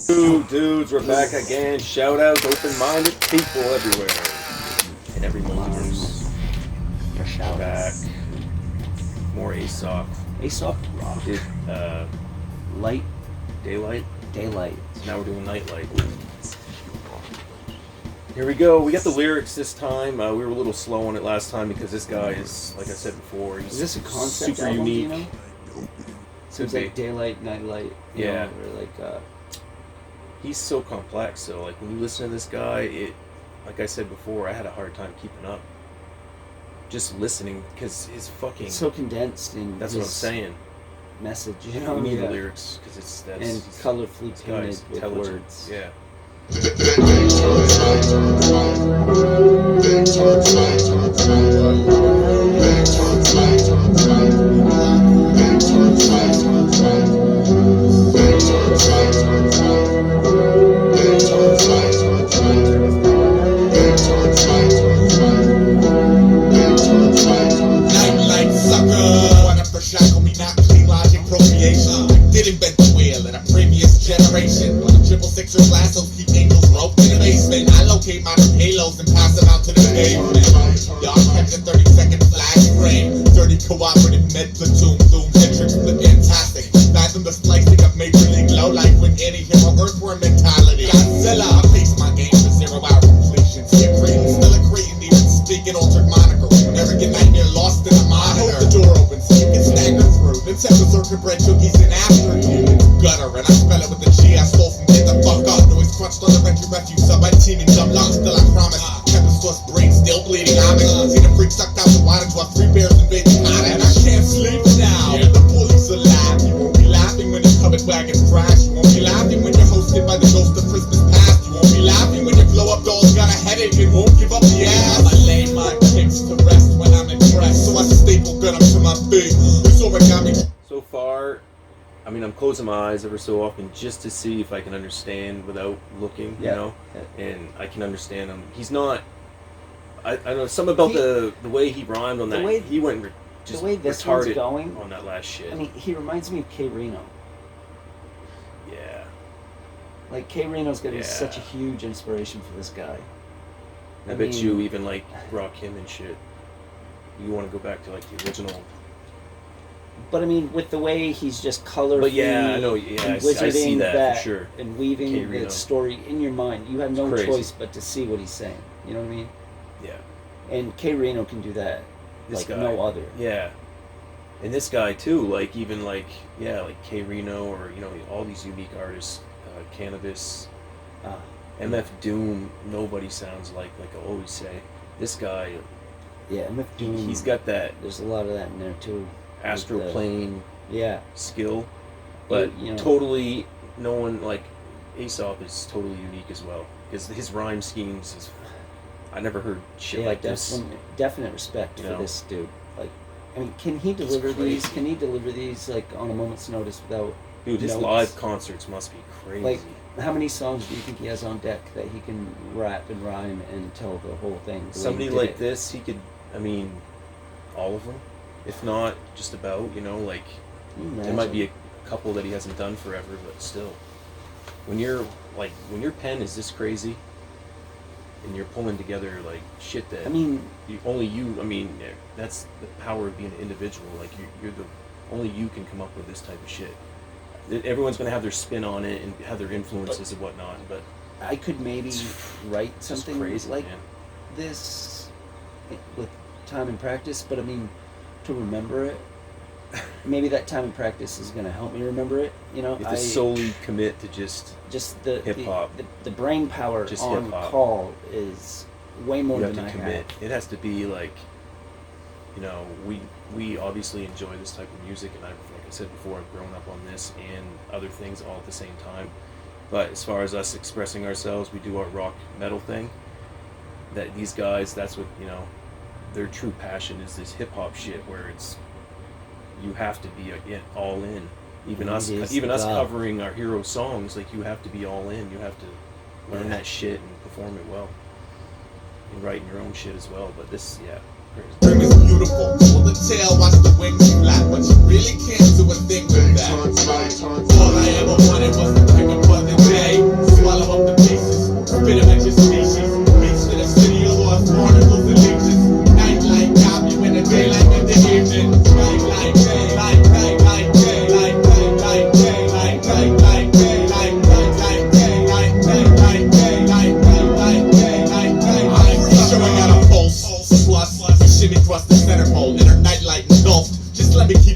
Dudes, we're back again. Shout out to open-minded people everywhere. In every universe. We're back. More Aesop. Aesop Rock. Did Light. Daylight. Daylight. So now we're doing Nightlight. Here we go. We got the lyrics this time. We were a little slow on it last time because this guy is, like I said before, he's Is this a concept super album, unique. do you know? Seems like daylight, nightlight. Yeah. Know, or like, he's so complex. So like when you listen to this guy, like I said before, I had a hard time keeping up. Just listening because his fucking. It's so condensed in That's his what I'm saying. message, you know? You need the lyrics because that's and colorfully painted with words. Yeah. Nightlight sucker, what up for shackle me not clean logic procreation. Did invent the wheel in a previous generation. When the 666 lassos keep angels roped in the basement. I locate modern halos and pass them out to the pavement. Y'all kept a 30-second flash frame. 30 cooperative med platoon, zoom, centric, flip, fantastic. Fathom the slicing of major league low life with any hero earthworm mentality. Godzilla, I face my game for 0-hour completion. See a creating, still a creating, even speaking altered moniker. Never get nightmare lost in a monitor. Hold the door open so you can stagger through. Then set berserker bread cookies in after you. Gutter, and I spell it with the G I stole from get the fuck up. Noise crunched on the retro refuge, sub by teaming dumb lungs. Still I promise. Kevin Swift's brain still bleeding. I'm see the freak sucked out the water to our 3 bears and baby hot. And I can't sleep now. Yeah. The police alive. You won't be laughing when the covered wagons crash. You won't be laughing when you're hosted by the ghost of Christmas past. You won't be laughing when your glow up dolls got a headache and won't give up the ass. I lay my kicks to rest when I'm impressed. So I staple gun up to my feet. This origami. So far, I mean, I'm closing my eyes ever so often just to see if I can understand without looking, you know? And I can understand him. He's not... I know something about the way he rhymed on that. He went just the way this one's retarded going, on that last shit. I mean, he reminds me of K. Reno. Yeah. Like, K. Reno's going to be such a huge inspiration for this guy. I bet you even, like, Rakim and shit. You want to go back to, like, the original... But I mean, with the way he's just colorful, but yeah, I know, yeah, I see that for sure. And weaving the story in your mind, you have no choice but to see what he's saying. You know what I mean? Yeah. And K. Reno can do that This like guy, no other. Yeah. And this guy too, like even like like K. Reno or all these unique artists, Cannabis, MF Doom. Nobody sounds like I always say. This guy. Yeah, MF Doom. He's got that. There's a lot of that in there too. Astral plane skill, but totally no one like Aesop is totally unique as well because his rhyme schemes is I never heard shit like this. Definite respect for this dude. Like, I mean, can he deliver these? Can he deliver these like on a moment's notice without? Dude, his live concerts must be crazy. Like, how many songs do you think he has on deck that he can rap and rhyme and tell the whole thing? Somebody like this, he could. I mean, all of them. If not, just about, like, there might be a couple that he hasn't done forever, but still. When your pen is this crazy, and you're pulling together, like, shit that, that's the power of being an individual, like, only you can come up with this type of shit. Everyone's gonna have their spin on it and have their influences and whatnot, but... I could maybe write something crazy, like this with time and practice, but I mean... to remember it, maybe that time and practice is going to help me remember it. You have to solely commit to just the hip hop. The brain power just on hip-hop. Call is way more than I commit. It has to be like, we obviously enjoy this type of music, and like I said before, I've grown up on this and other things all at the same time. But as far as us expressing ourselves, we do our rock metal thing. That these guys, that's what their true passion is this hip hop shit where you have to be all in. Even us covering our hero songs, like you have to be all in. You have to learn that shit and perform it well. And writing your own shit as well. But this, Dream is beautiful. Pull the tail, watch the wings flap, but you really can't do a thing with that. All I ever wanted was to pick up for the day.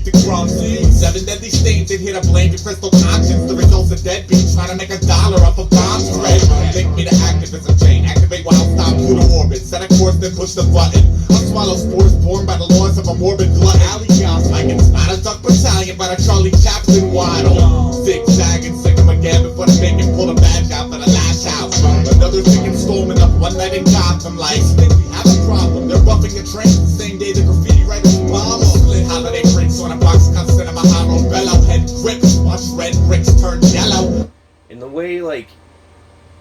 keep the crumbs. 7 deadly stains that hit a blame your crystal conscience. The results of deadbeats trying to make $1 off a bomb thread. Link me to activism chain, activate while stop Pluto orbit. Set a course, then push the button. I'll swallow spores born by the laws of a morbid glut. Alliance, like it's not a duck battalion, but a Charlie Chaplin waddle. Zigzagging, sick 'em again before the bacon pull the badge out for the lash out. Another sick installment of One Night in Gotham. Like, think we have a problem. They're buffing the trains the same day the graffiti writers bomb. Split holiday drinks on a box cut cinema hollow bellow. Head grips, watch red bricks turn yellow. In the way, like,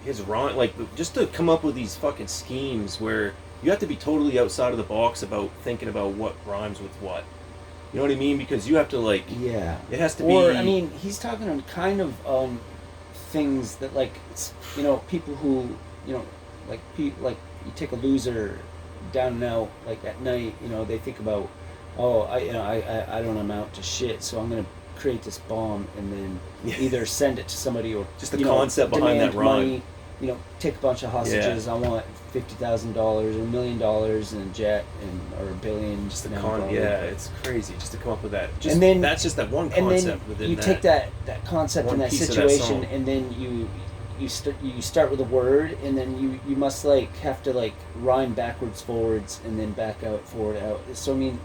his rhyme, like, just to come up with these fucking schemes where you have to be totally outside of the box about thinking about what rhymes with what. You know what I mean? Because you have to, like, Yeah. it has to Or, be. I mean, he's talking on kind of things that, like, you know, people who, you know, like you take a loser down and out, like at night, you know, they think about, oh, I don't amount to shit, so I'm gonna create this bomb and then either send it to somebody or just the concept behind that rhyme. Money, you know, take a bunch of hostages. I want $50,000 or $1 million and a jet or $1 billion. Just the it's crazy just to come up with that. Just, and then that's just that one and concept then within you that. take that concept one in that piece of that situation, song. and then you start with a word, and then you must like have to like rhyme backwards, forwards, and then back out, forward, out. So I mean,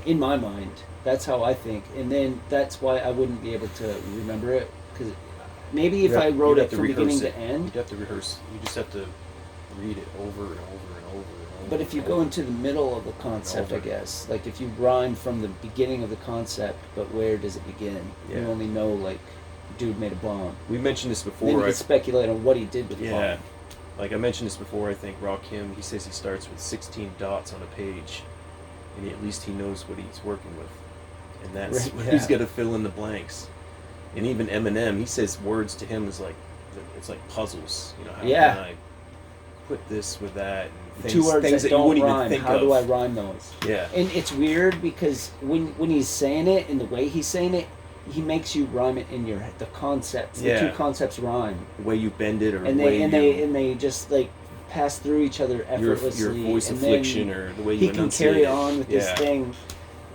in my mind, that's how I think, and then that's why I wouldn't be able to remember it, because maybe if I wrote it from beginning to end. You have to rehearse. You just have to read it over and over and over and over. But if you go into the middle of the concept, I guess, like if you rhyme from the beginning of the concept, but where does it begin? Yeah. You only know like, dude made a bomb. We mentioned this Then before. you can speculate on what he did with the bomb. Like I mentioned this before. I think Rakim. He says he starts with 16 dots on a page, and at least he knows what he's working with, and that's Right, what yeah. he's got to fill in the blanks. And even Eminem, he says words to him is like, it's like puzzles. You know, how can I put this with that? And things, 2 words things that you don't wouldn't rhyme. even think How of. do I rhyme those? Yeah. And it's weird because when he's saying it and the way he's saying it, he makes you rhyme it in your head. The concepts, the two concepts rhyme. The way you bend it, or And the way they just like pass through each other effortlessly. your voice and inflection, then or the way you he can enunciate carry it. on with this thing,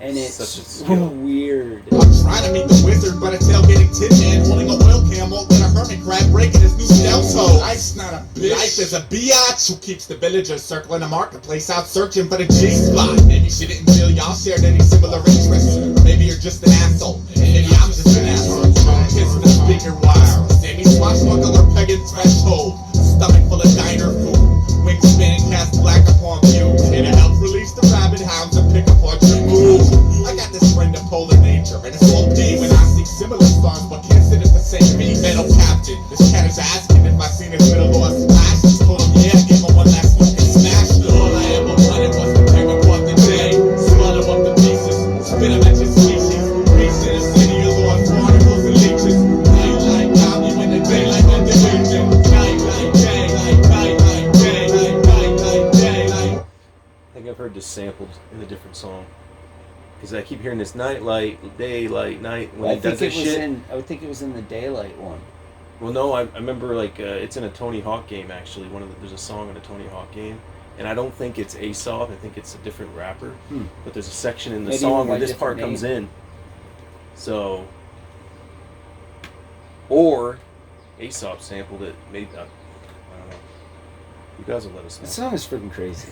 and it's Such a so skill. weird. I'm trying to meet the wizard, but a tailgating tin man holding a oil camel with a hermit crab breaking his new stealth toe. Life's not a bitch. Life is a biatch who keeps the villagers circling the marketplace out searching for the G spot. Maybe she didn't feel y'all shared any similar interests. Or maybe you're just an asshole. Maybe I'm just an asshole. Kiss the speaker wire. Sammy swashbuckler pegging threshold. Stomach full of diner food. Wingspan cast black upon view. Here to help release the rabid hounds and pick apart your mood. I got this friend of polar nature, and it's all day when I see similar songs, but can't sit at the same beat. Metal captain, this cat is asking if I seen his middle or a splash. Just told him yeah, give him one last look and smash. All I ever wanted was to take him off the day, swallow up the pieces, spit him at your species. Beast in the city of lost barnacles and leeches. Night got me when the daylight went to legion. Night, day, night, day, day. I think I've heard this sampled in a different song. Because I keep hearing this nightlight, daylight, night. When I he does think that it was shit. in. I would think it was in the Daylight one. Well, no, I remember like it's in a Tony Hawk game actually. There's a song in a Tony Hawk game, and I don't think it's Aesop. I think it's a different rapper. But there's a section in the Maybe song even where by this part different comes name. in. So, or Aesop sampled it. Maybe I don't know. You guys will let us know. The song is freaking crazy.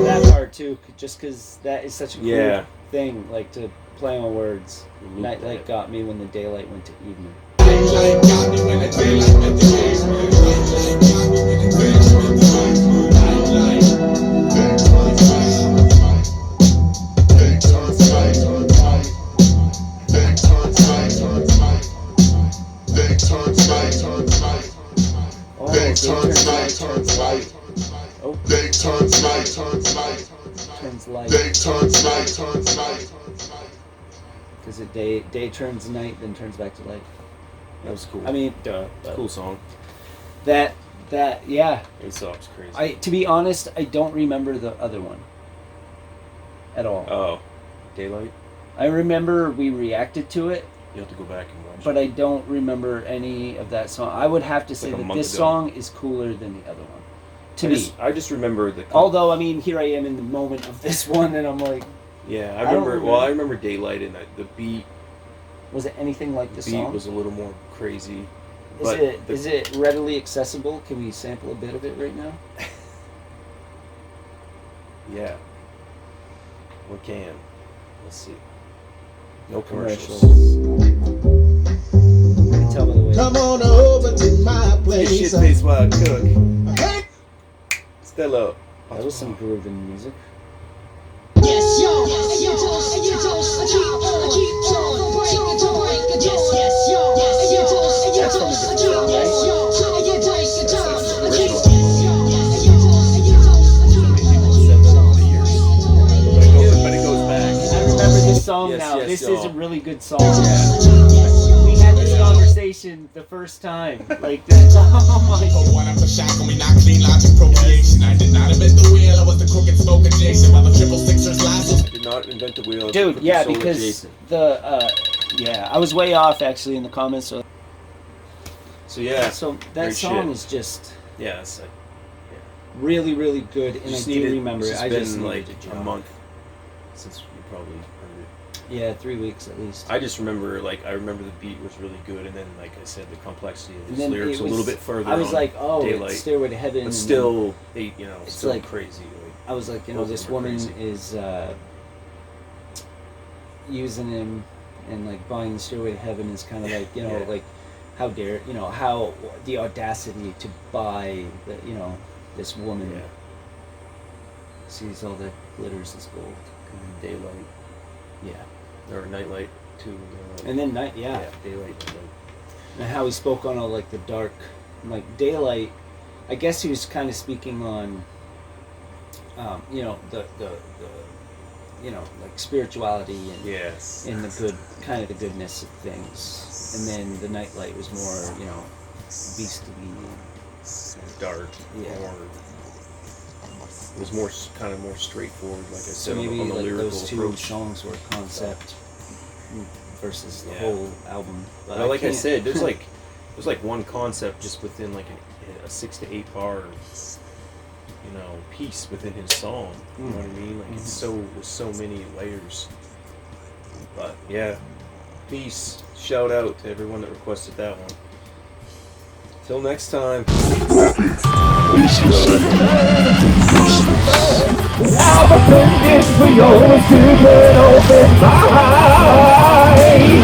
That part too, just because that is such a cool thing, like to play on words. Nightlight got me when the daylight went to evening. Turns light. Because day turns night, then turns back to light. That was cool. I mean, duh. It's a cool song. That That, yeah. Aesop's crazy. To be honest, I don't remember the other one at all. Oh, Daylight. I remember we reacted to it, You have to go back and watch. but I don't remember any of that song. I would have to say Like a that month this ago. song is cooler than the other one. To me. I just remember the. Although, I mean, here I am in the moment of this one, and I'm like, Yeah, I don't remember. I remember Daylight, and the beat. was it anything like the The beat song? was a little more crazy. Is it readily accessible? Can we sample a bit of it right now? Yeah. We can. Let's see. No commercials. You can tell by the way. Come on over to my This shit place. tastes while I cook. Hey, Stella. That was some grooving music. Yes, yo, and you don't, I keep on, don't break it, yes, yes, yo, and you don't, I keep, yes, yo, and you break it down, I keep, yes, yo, and you don't, But it goes back. I remember this song Yes, now. yes, This y'all. is a really good song. We had this conversation the first time. Like that. Oh my for god. one up a shot, we not clean logic procreation. I did not invent the wheel, I was the crooked smoke adjacent. While the triple sixers lies. I did not invent the wheel. Dude, yeah, Soul because adjacent. I was way off actually in the comments. So Yeah. so that Great song shit. is just Yeah, it's like really, really good, and I just do needed- remember it. It's I just been needed like to a jump. month since you probably heard it. Yeah, 3 weeks at least. I just remember I remember the beat was really good, and then like I said, the complexity of And his then lyrics it a little was- bit further. I was on like, oh, Daylight, it's Stairway to Heaven. but and still, it's still like- crazy. I was like, both of this them are woman crazy. is using him and like buying the Stairway to Heaven is kind of like, Yeah. like how dare, how the audacity to buy the, this woman Yeah. sees all that glitters as gold. Daylight Yeah. or Nightlight too. And then night, Daylight. Nightlight. and how he spoke on all like the dark, like Daylight. I guess he was kind of speaking on, the like spirituality and Yes. and the good kind of the goodness of things, and then the Nightlight was more beastly. Dark. Yeah. It was more kind of more straightforward, like I So said, maybe on the like lyrical those two approach. songs were concept versus the Yeah. whole album. But Well, like I can't- said, there's like one concept just within like a 6 to 8 bar, piece within his song. You know what I mean? Like it's there's so many layers. But yeah, peace. Shout out to everyone that requested that one. Till next time. Opportunities for yours to get open my eyes.